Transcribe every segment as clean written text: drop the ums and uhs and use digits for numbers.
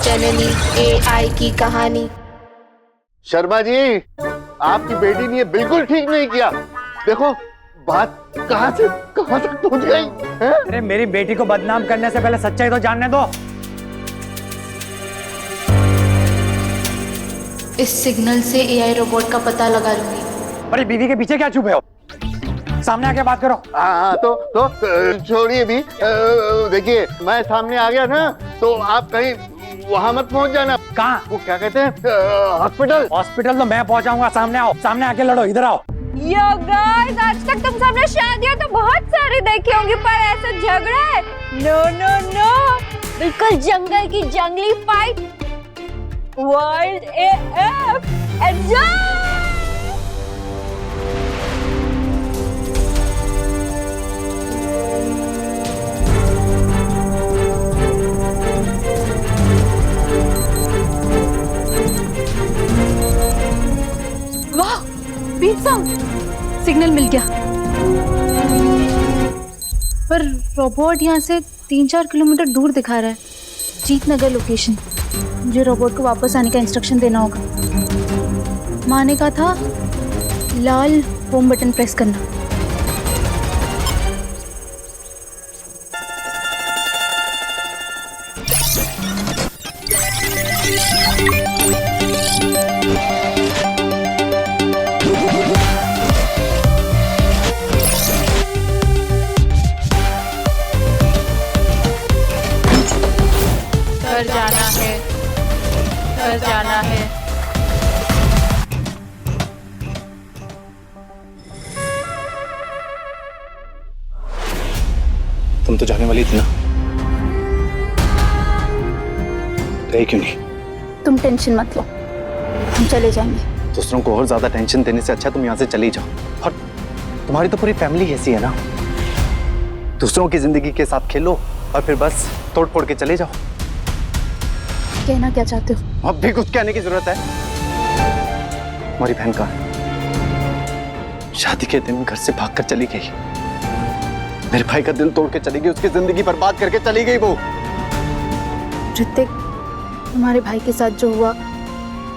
जननी AI की कहानी। शर्मा जी, आपकी बेटी ने ये बिल्कुल ठीक नहीं किया। देखो बात कहां से कहां तक पहुंच गई है? अरे मेरी बेटी को बदनाम करने से पहले सच्चाई तो जानने दो। इस सिग्नल से एआई रोबोट का पता लगा लूंगी। अरे बीवी के पीछे क्या छुपे हो? सामने आके बात करो। हाँ तो छोड़िए भी। देखिए मैं सामने आ गया ना, तो आप कहीं वहां मत पहुंच जाना। कहाँ? वो क्या कहते हैं, हॉस्पिटल। हॉस्पिटल तो मैं पहुंचाऊंगा। सामने आओ, सामने आके लड़ो। इधर आओ। यो गाइस, आज तक तुम सबने शादियां तो बहुत सारी देखी होंगी, पर ऐसा झगड़ा है नो नो नो। बिल्कुल जंगल की जंगली फाइट, वाइल्ड एएफ। एंजॉय। वाह, बीट सॉन्ग। सिग्नल मिल गया, पर रोबोट यहाँ से 3-4 किलोमीटर दूर दिखा रहा है। जीतनगर लोकेशन। मुझे रोबोट को वापस आने का इंस्ट्रक्शन देना होगा। माँ ने कहा था लाल होम बटन प्रेस करना। घर जाना है, घर जाना है। तुम तो जाने वाली थी ना, गई क्यों नहीं? तुम टेंशन मत लो, हम चले जाएंगे। दूसरों को और ज्यादा टेंशन देने से अच्छा तुम यहाँ से चली जाओ। और तुम्हारी तो पूरी फैमिली ऐसी है ना, दूसरों की जिंदगी के साथ खेलो और फिर बस तोड़ फोड़ के चले जाओ। कहना क्या चाहते हो? अब भी कुछ कहने की जरूरत है? हमारी बहन का शादी के दिन घर से भागकर चली गई, मेरे भाई का दिल तोड़ के चली गई, उसकी जिंदगी बर्बाद करके चली गई वो। ऋतिक, तुम्हारे भाई के साथ जो हुआ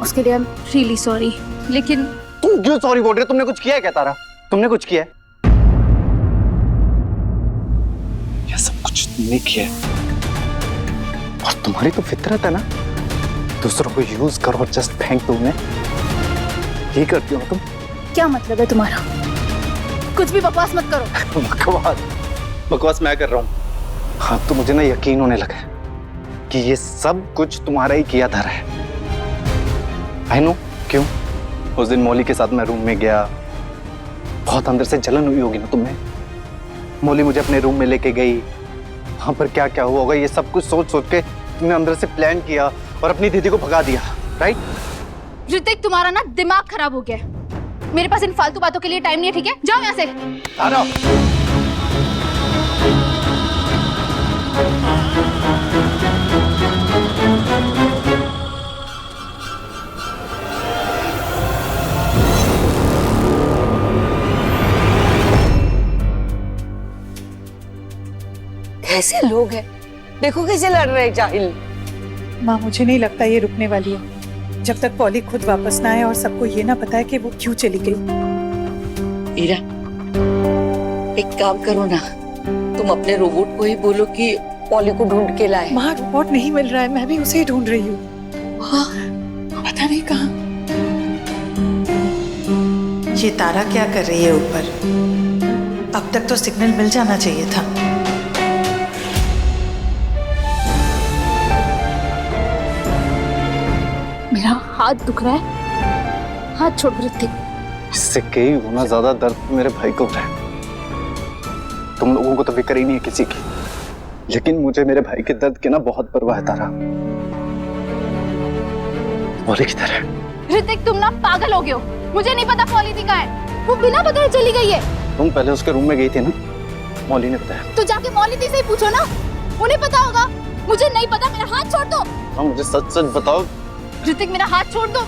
उसके लिए आई एम रियली सॉरी, लेकिन तुम क्यों सॉरी बोल रहे हो? तुमने कुछ किया है क्या तारा? तुमने कुछ किया है? यह सब कुछ तुमने किया है, और तुम्हारी तो फितरत है ना, दूसरों को यूज करो और जस्ट फेंक दो उन्हें। यही करती हो तुम? क्या मतलब है तुम्हारा? कुछ भी बकवास मत करो। बकवास मैं कर रहा हूँ? हाँ तो मुझे ना यकीन होने लगा कि ये सब कुछ तुम्हारा ही किया धरा है। आई नो क्यों। उस दिन मौली के साथ मैं रूम में गया, बहुत अंदर से जलन हुई होगी ना तुम्हें। मौली मुझे अपने रूम में लेके गई, वहां पर क्या क्या हुआ होगा ये सब कुछ सोच सोच के तुमने अंदर से प्लान किया और अपनी दीदी को भगा दिया, राइट? ऋतिक, तुम्हारा ना दिमाग खराब हो गया है। मेरे पास इन फालतू बातों के लिए टाइम नहीं है, ठीक है? जाओ यहाँ से। तारा, कैसे लोग हैं, देखो कैसे लड़ रहे हैं जाहिल। माँ, मुझे नहीं लगता ये रुकने वाली है जब तक पॉली खुद वापस ना आए और सबको ये ना पता है कि वो क्यों चली गई। मीरा, एक काम करो ना, तुम अपने रोबोट को ही बोलो कि पॉली को ढूंढ के लाए। माँ, रोबोट नहीं मिल रहा है, मैं भी उसे ही ढूंढ रही हूँ। हाँ? पता नहीं कहाँ। ये तारा क्या कर रही है ऊपर? अब तक तो सिग्नल मिल जाना चाहिए था। मेरा हाथ दुख रहा है, हाथ छोड़ ऋतिक। इससे कई गुना ज्यादा दर्द मेरे भाई को हो रहा है। तुम लोगों को तो फिक्र ही नहीं है किसी की, लेकिन मुझे मेरे भाई के दर्द की ना बहुत परवाह है तारा। मौली किधर है? ऋतिक, तुम ना पागल हो गए हो। मुझे नहीं पता पॉली दी कहाँ है, वो बिना बताए चली गई है। तुम पहले उसके रूम में गई थी ना, मौली ने बताया। तो जाके मौली दी से ही पूछो ना, उन्हें पता होगा। मुझे नहीं पता, मेरा हाथ छोड़ दो। हाँ मुझे सच सच बताओ। ऋतिक, मेरा हाथ छोड़ दो।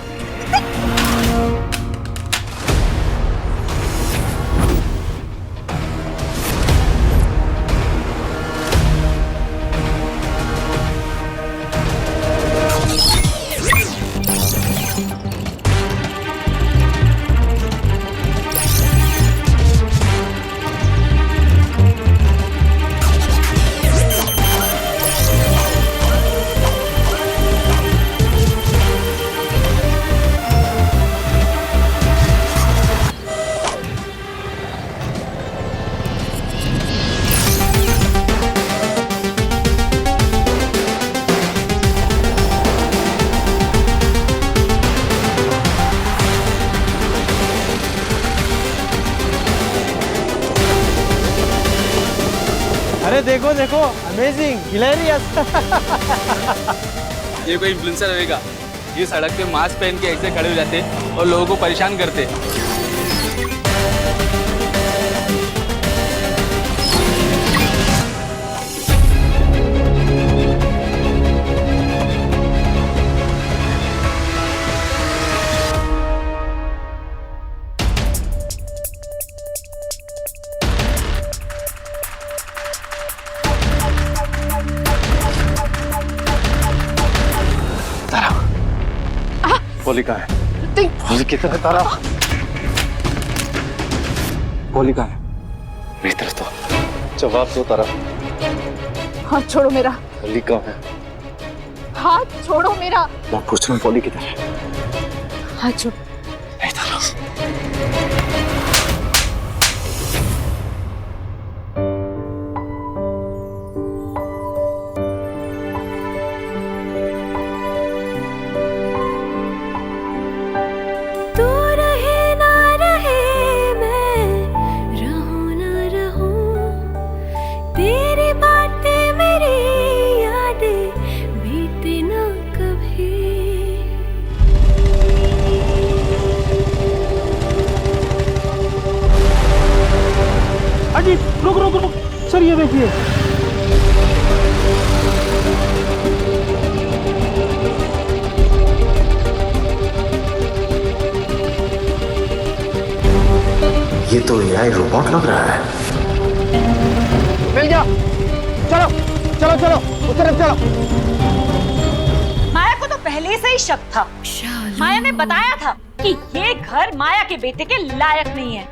देखो देखो, अमेजिंग, हिलेरियस। ये कोई इन्फ्लुएंसर होगा, ये सड़क पे मास्क पहन के ऐसे खड़े हो जाते और लोगों को परेशान करते। पॉली कहाँ है? पॉली किधर है तारा? पॉली कहाँ है? मेरी तरफ तो जवाब दो तारा। हाथ छोड़ो मेरा, पॉली कहाँ है? हाथ छोड़ो मेरा, मैं पूछ रहा हूँ पॉली किधर है? हाथ छोड़ो। नहीं तारा। अजी रुक रुक रुक, सर ये देखिए। ये तो एआई रोबोट लग रहा है। मिल गया, चलो चलो चलो उस तरफ चलो। माया को तो पहले से ही शक था। माया ने बताया था कि ये घर माया के बेटे के लायक नहीं है।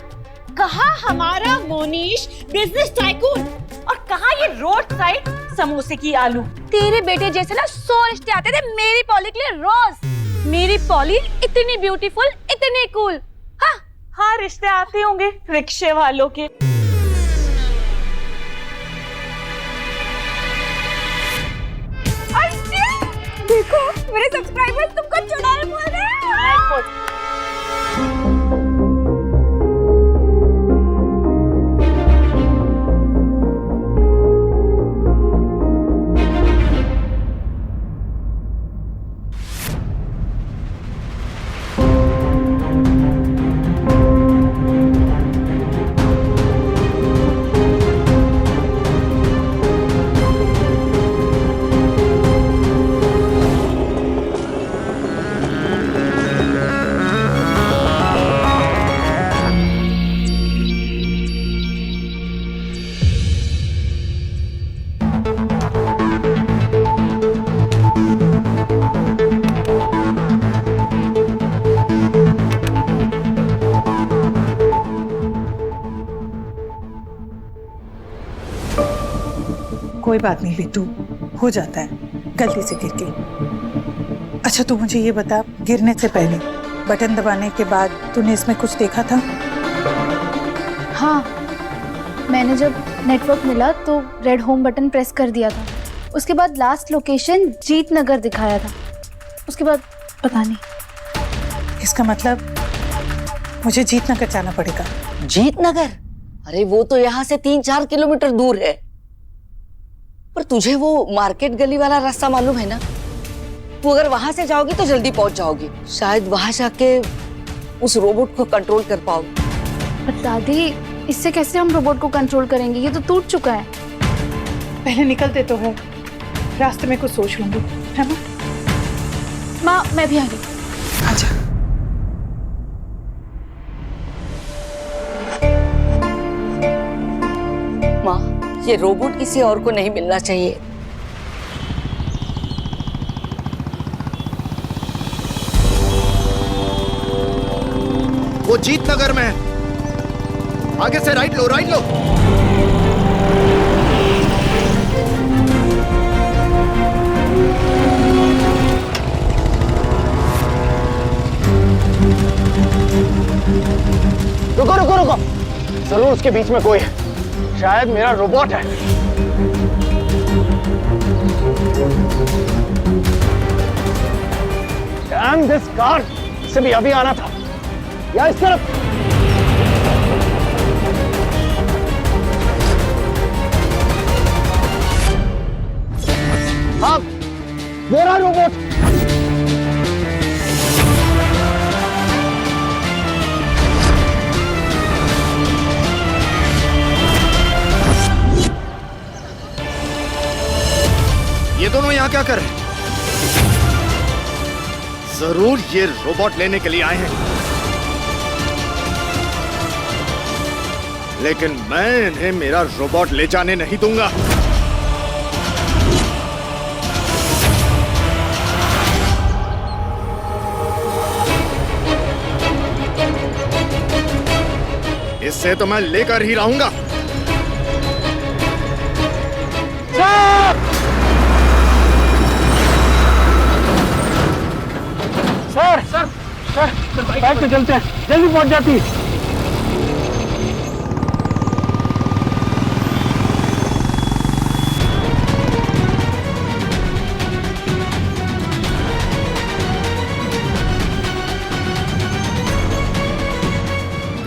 कहा हमारा मोनीश बिजनेस टाइकून और कहा ये रोड साइड समोसे की आलू। तेरे बेटे जैसे ना 100 रिश्ते आते थे मेरी पॉली के लिए रोज। मेरी पॉली इतनी ब्यूटीफुल, इतनी कूल। हाँ हाँ, रिश्ते आते होंगे रिक्शे वालों के। देखो मेरे सब्सक्राइबर्स तुमको चुड़ैल बोल रहे हैं। कोई बात नहीं बिट्टू, हो जाता है, गलती से गिर गई। अच्छा तू मुझे ये बता, गिरने से पहले बटन दबाने के बाद तूने इसमें कुछ देखा था? हाँ, मैंने जब नेटवर्क मिला तो रेड होम बटन प्रेस कर दिया था। उसके बाद लास्ट लोकेशन जीत नगर दिखाया था। उसके बाद पता नहीं। इसका मतलब मुझे जीत नगर जाना पड़ेगा। जीत नगर? अरे वो तो यहाँ से 3-4 किलोमीटर दूर है। पर तुझे वो मार्केट गली वाला रास्ता मालूम है ना? तू अगर वहां से जाओगी तो जल्दी पहुंच जाओगी। शायद वहां जाके उस रोबोट को कंट्रोल कर पाओगी। पर दादी, इससे कैसे हम रोबोट को कंट्रोल करेंगे? ये तो टूट चुका है। पहले निकलते तो है, रास्ते में कुछ सोच लूंगी, है ना? माँ, मैं भी आ गई। अच्छा। माँ, ये रोबोट किसी और को नहीं मिलना चाहिए। वो जीत नगर में है। आगे से राइट लो, राइट लो। रुको रुको रुको, जरूर उसके बीच में कोई है। शायद मेरा रोबोट है। Damn this car! इसे भी अभी आना था, या इस तरफ। हाँ, वो रहा रोबोट। ये दोनों यहाँ क्या कर रहे हैं? जरूर ये रोबोट लेने के लिए आए हैं, लेकिन मैं इन्हें मेरा रोबोट ले जाने नहीं दूंगा। इससे तो मैं लेकर ही रहूंगा। सर, बाइक पे चलते हैं, जल्दी पहुंच जाती।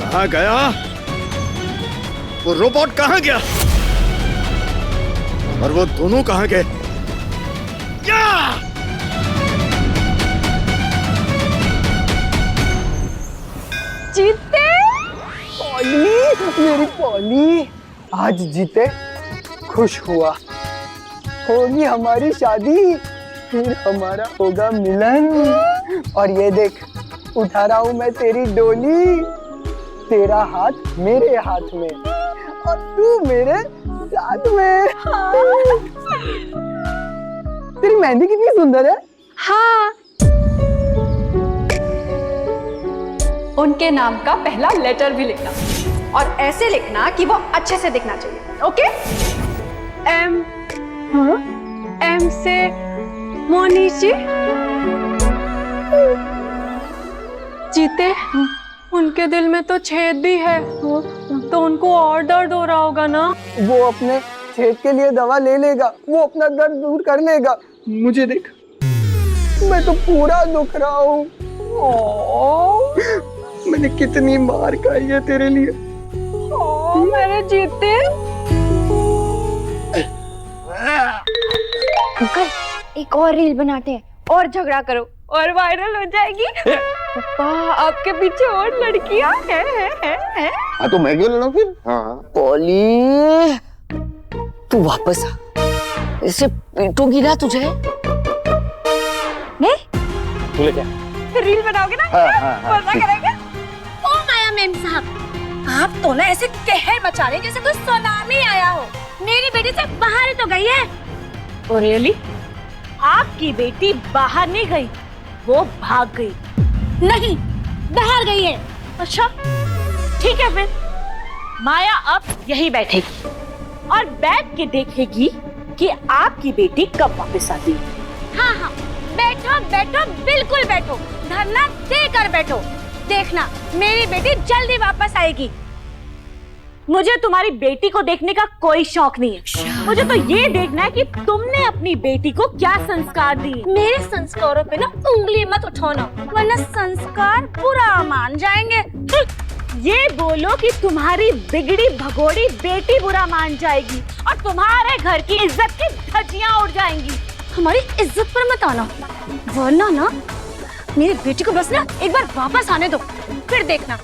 कहाँ गया वो रोबोट? कहाँ गया? और वो दोनों कहाँ गए? क्या? जीते पॉली, मेरी पॉली, आज जीते, खुश हुआ। होगी हमारी शादी, फिर हमारा होगा मिलन। और ये देख, उठा रहा हूं मैं तेरी डोली, तेरा हाथ मेरे हाथ में और तू मेरे साथ में। तेरी मेहंदी कितनी सुंदर है। हाँ, उनके नाम का पहला लेटर भी लिखना और ऐसे लिखना कि वो अच्छे से दिखना चाहिए। ओके? एम से मोनीश जी। जीते, उनके दिल में तो छेद भी है, तो उनको और दर्द हो रहा होगा ना। वो अपने छेद के लिए दवा ले लेगा, वो अपना दर्द दूर कर लेगा। मुझे देख, मैं तो पूरा दुख रहा हूँ। मैंने कितनी मार खाई है तेरे लिए। मेरे जीते। अंकल, एक और रील बनाते हैं और झगड़ा करो और वायरल हो जाएगी। पापा, आपके पीछे और लड़कियां हैं। हाँ तो मैं क्यों लड़ूं फिर? हाँ पॉली, तू वापस आ, इसे पीटूंगी ना तुझे। नहीं? तू ले क्या? रील बनाओगे ना? हाँ, मजा करेंगे। ओ माया मैम साहब, आप तो ना ऐसे कहर मचा रहे जैसे कोई सुनामी आया हो। मेरी बेटी से बाहर ही तो गई है। Oh really? आपकी बेटी बाहर नहीं गई, वो भाग गई। नहीं, बाहर गई है। अच्छा, ठीक है फिर। माया अब यही बैठेगी और बैठ के देखेगी कि आपकी बेटी कब वापस आती है। हाँ हाँ, बैठो बैठो, बिल्कुल बैठो, धरना देकर बैठो। देखना, मेरी बेटी जल्दी वापस आएगी। मुझे तुम्हारी बेटी को देखने का कोई शौक नहीं है। मुझे तो ये देखना है कि तुमने अपनी बेटी को क्या संस्कार दिए। मेरे संस्कारों पे ना उंगली मत उठाना, वरना संस्कार बुरा मान जाएंगे। ये बोलो कि तुम्हारी बिगड़ी भगोड़ी बेटी बुरा मान जाएगी और तुम्हारे घर की इज्जत की धज्जियां उड़ जाएंगी। हमारी इज्जत पर मत आना, वरना ना मेरी बेटी को बस ना एक बार वापस आने दो, फिर देखना।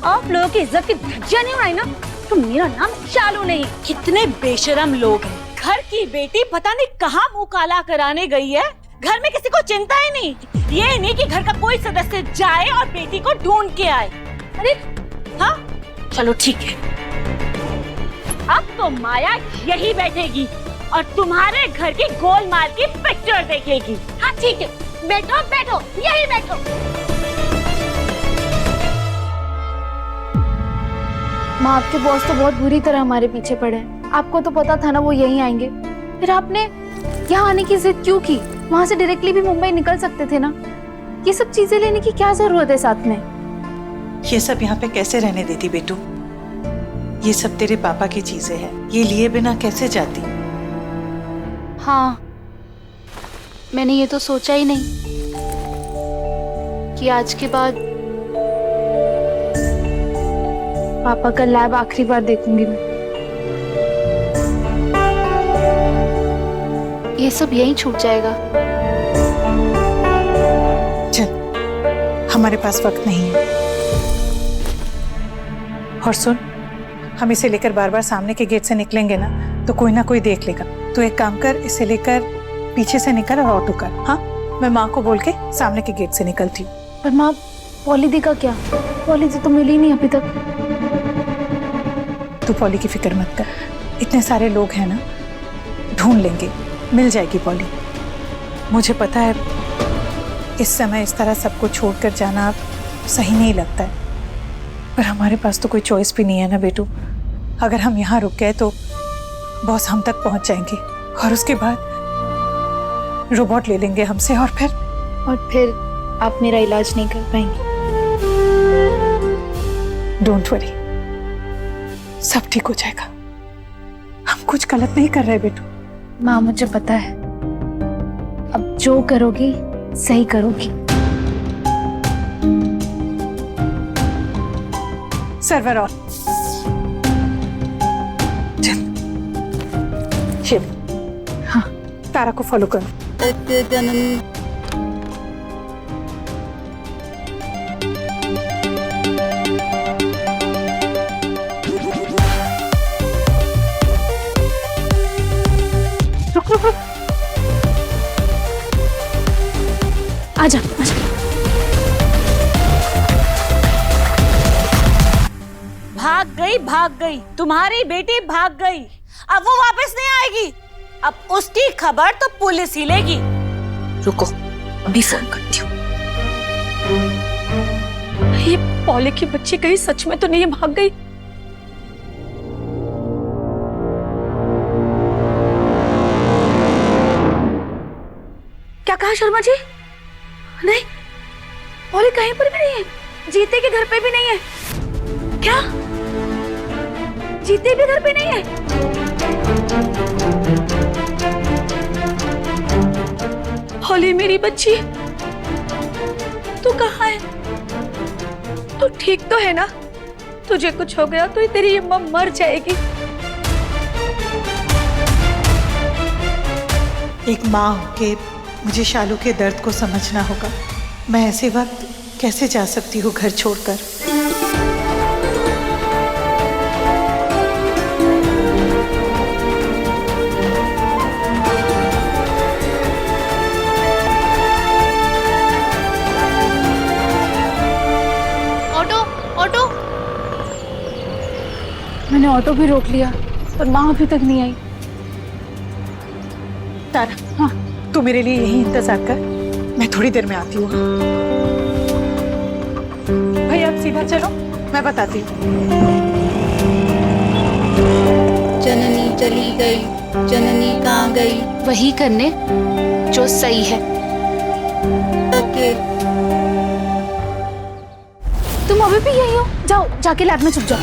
आप लोगों की इज्जत की धज्जियां नहीं उड़ाई ना तो मेरा नाम चालू नहीं। कितने बेशरम लोग हैं। घर की बेटी पता नहीं कहाँ मुंह काला कराने गई है। घर में किसी को चिंता ही नहीं। ये नहीं कि घर का कोई सदस्य जाए और बेटी को ढूंढ के आए। अरे हाँ, चलो ठीक है। अब तो माया यही बैठेगी और तुम्हारे घर की गोलमाल की पिक्चर देखेगी। हाँ ठीक है, बैठो बैठो, यही बैठो। माँ, आपके बॉस तो बहुत बुरी तरह हमारे पीछे पड़े हैं। आपको तो पता था ना वो यहीं आएंगे, फिर आपने यहाँ आने की जिद क्यों की? वहाँ से डायरेक्टली भी मुंबई निकल सकते थे ना। ये सब चीजें लेने की क्या जरूरत है साथ में? ये सब यहाँ पे कैसे रहने देती बेटू? ये सब तेरे पापा की चीजें हैं, ये लिए बिना कैसे जाती? हाँ, मैंने ये तो सोचा ही नहीं कि आज के बाद पापा का लैब आखिरी बार देखूंगी मैं। ये सब यहीं छूट जाएगा। चल, हमारे पास वक्त नहीं है। और सुन, हम इसे लेकर बार बार सामने के गेट से निकलेंगे ना तो कोई ना कोई देख लेगा। तो एक काम कर, इसे लेकर पीछे से निकल और ऑटो कर। हाँ, मैं माँ को बोल के सामने के गेट से निकलती हूँ। पर माँ, पॉली दी का क्या? पॉली दी तो मिली नहीं अभी तक। तू पॉली की फिक्र मत कर, इतने सारे लोग हैं ना, ढूंढ लेंगे, मिल जाएगी पॉली। मुझे पता है इस समय इस तरह सबको छोड़कर जाना सही नहीं लगता है, पर हमारे पास तो कोई चॉइस भी नहीं है ना बेटू। अगर हम यहाँ रुक गए तो बॉस हम तक पहुंच जाएंगे और उसके बाद रोबोट ले लेंगे हमसे और फिर आप मेरा इलाज नहीं कर पाएंगे। डोंट वरी, सब ठीक हो जाएगा। हम कुछ गलत नहीं कर रहे बेटू। माँ, मुझे पता है, अब जो करोगी सही करोगी। Server on. चल शिव, हाँ, तारा को फॉलो करो। ओके जननी। रुक। आजा। भाग गई तुम्हारी बेटी, भाग गई। अब वो वापस नहीं आएगी। अब उसकी खबर तो पुलिस ही लेगी। रुको, अभी फोन करती हूँ। ये पॉली की बच्ची कहीं सच में तो नहीं भाग गई? क्या कहा शर्मा जी? नहीं, पॉली कहीं पर भी नहीं है। जीते के घर पे भी नहीं है। क्या? जीते भी घर पे नहीं है? पॉली मेरी बच्ची, तू कहाँ है? तू ठीक तो है ना? तुझे कुछ हो गया तो तेरी अम्मा मर जाएगी। एक माँ होके मुझे शालू के दर्द को समझना होगा। मैं ऐसे वक्त कैसे जा सकती हूँ घर छोड़कर। ऑटो। मैंने ऑटो भी रोक लिया पर माँ अभी तक नहीं आई। तारा, हाँ, तू मेरे लिए यही इंतजार कर, मैं थोड़ी देर में आती हूँ। भैया आप सीधा चलो, मैं बताती हूँ। जननी चली गई, जननी कहाँ गई? वही करने जो सही है। ओके। तुम अभी भी यही हो? जाओ, जाके लैब में छुप जाओ।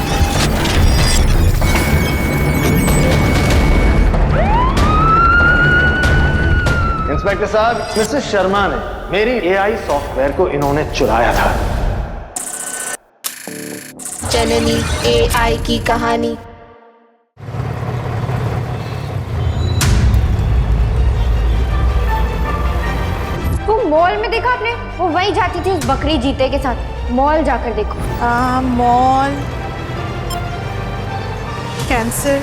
इंस्पेक्टर साहब, मिसेस शर्मा ने मेरी एआई सॉफ्टवेयर को इन्होंने चुराया था। जननी एआई की कहानी। वो मॉल में देखा आपने? वो वहीं जाती थी उस बकरी जीते के साथ। मॉल जाकर देखो। Mall cancer.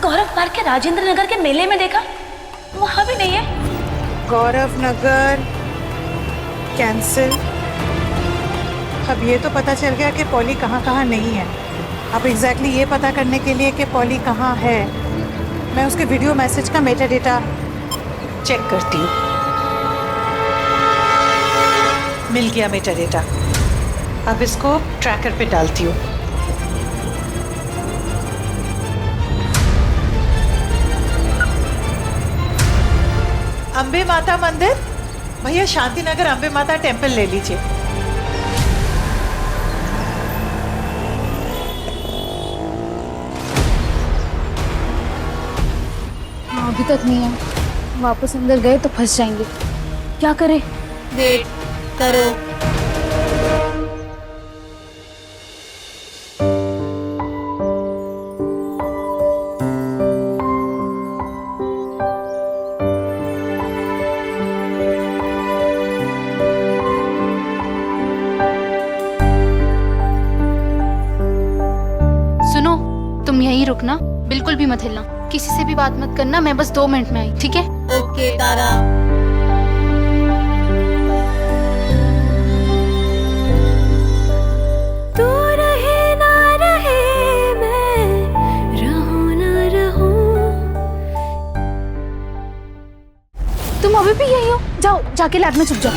गौरव पार्क के राजेंद्र नगर के मेले में देखा, वहां भी नहीं है। गौरव नगर कैंसर। अब ये तो पता चल गया कि पॉली कहाँ कहाँ नहीं है। अब एग्जैक्टली ये पता करने के लिए कि पॉली कहाँ है, मैं उसके वीडियो मैसेज का मेटा डेटा चेक करती हूँ। मिल गया मेटा डेटा, अब इसको ट्रैकर पे डालती हूँ। अंबे माता मंदिर, भैया शांति नगर अंबे माता टेम्पल ले लीजिए। अभी तक नहीं है। वापस अंदर गए तो फंस जाएंगे। क्या करें? वेट करो। रखना, बिल्कुल भी मत हिलना, किसी से भी बात मत करना, मैं बस 2 मिनट में आई, ठीक है? ओके तारा। तू रहे ना रहे, मैं रहूं ना रहूं। तुम अभी भी यही हो? जाओ, जाके लैब में छुप जाओ।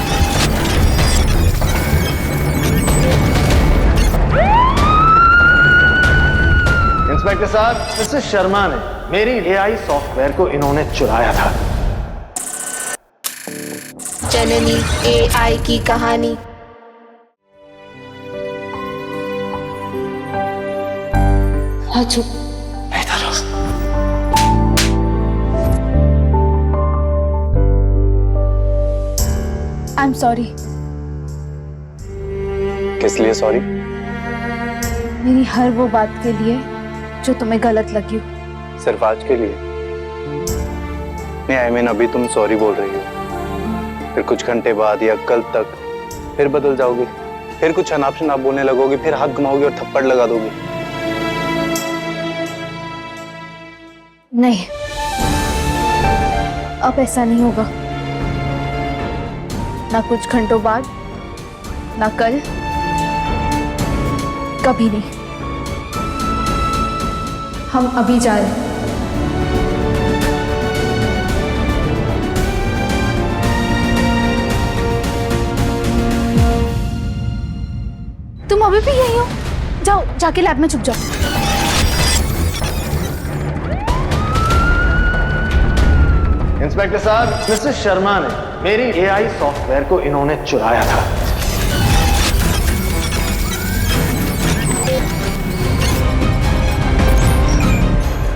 इंस्पेक्टर साहब, मिस्टर शर्मा ने मेरी एआई सॉफ्टवेयर को इन्होंने चुराया था। जननी एआई की कहानी। हाँ चुप। I am sorry. किस लिए सॉरी? मेरी हर वो बात के लिए जो तुम्हें गलत लगी हो। सिर्फ आज के लिए? नहीं, आई मीन अभी तुम सॉरी बोल रही हो, फिर कुछ घंटे बाद या कल तक फिर बदल जाओगी, फिर कुछ अनाप शनाप बोलने लगोगी, फिर हाथ घुमाओगी और थप्पड़ लगा दोगी। नहीं, अब ऐसा नहीं होगा। ना कुछ घंटों बाद, ना कल, कभी नहीं। हम अभी जा रहे हैं। तुम अभी भी यही हो? जाओ, जाके लैब में छुप जाओ। इंस्पेक्टर साहब, मिस्टर शर्मा ने मेरी एआई सॉफ्टवेयर को इन्होंने चुराया था।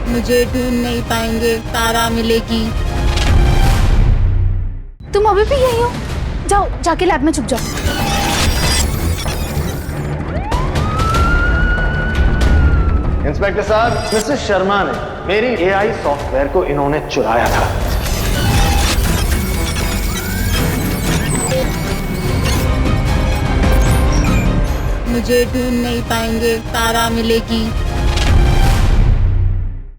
मुझे ढूंढ नहीं पाएंगे, तारा मिलेगी। तुम अभी भी यही हो? जाओ, जाके लैब में छुप जाओ। इंस्पेक्टर साहब, मिस्टर शर्मा ने मेरी एआई सॉफ्टवेयर को इन्होंने चुराया था। मुझे ढूंढ नहीं पाएंगे, तारा मिलेगी।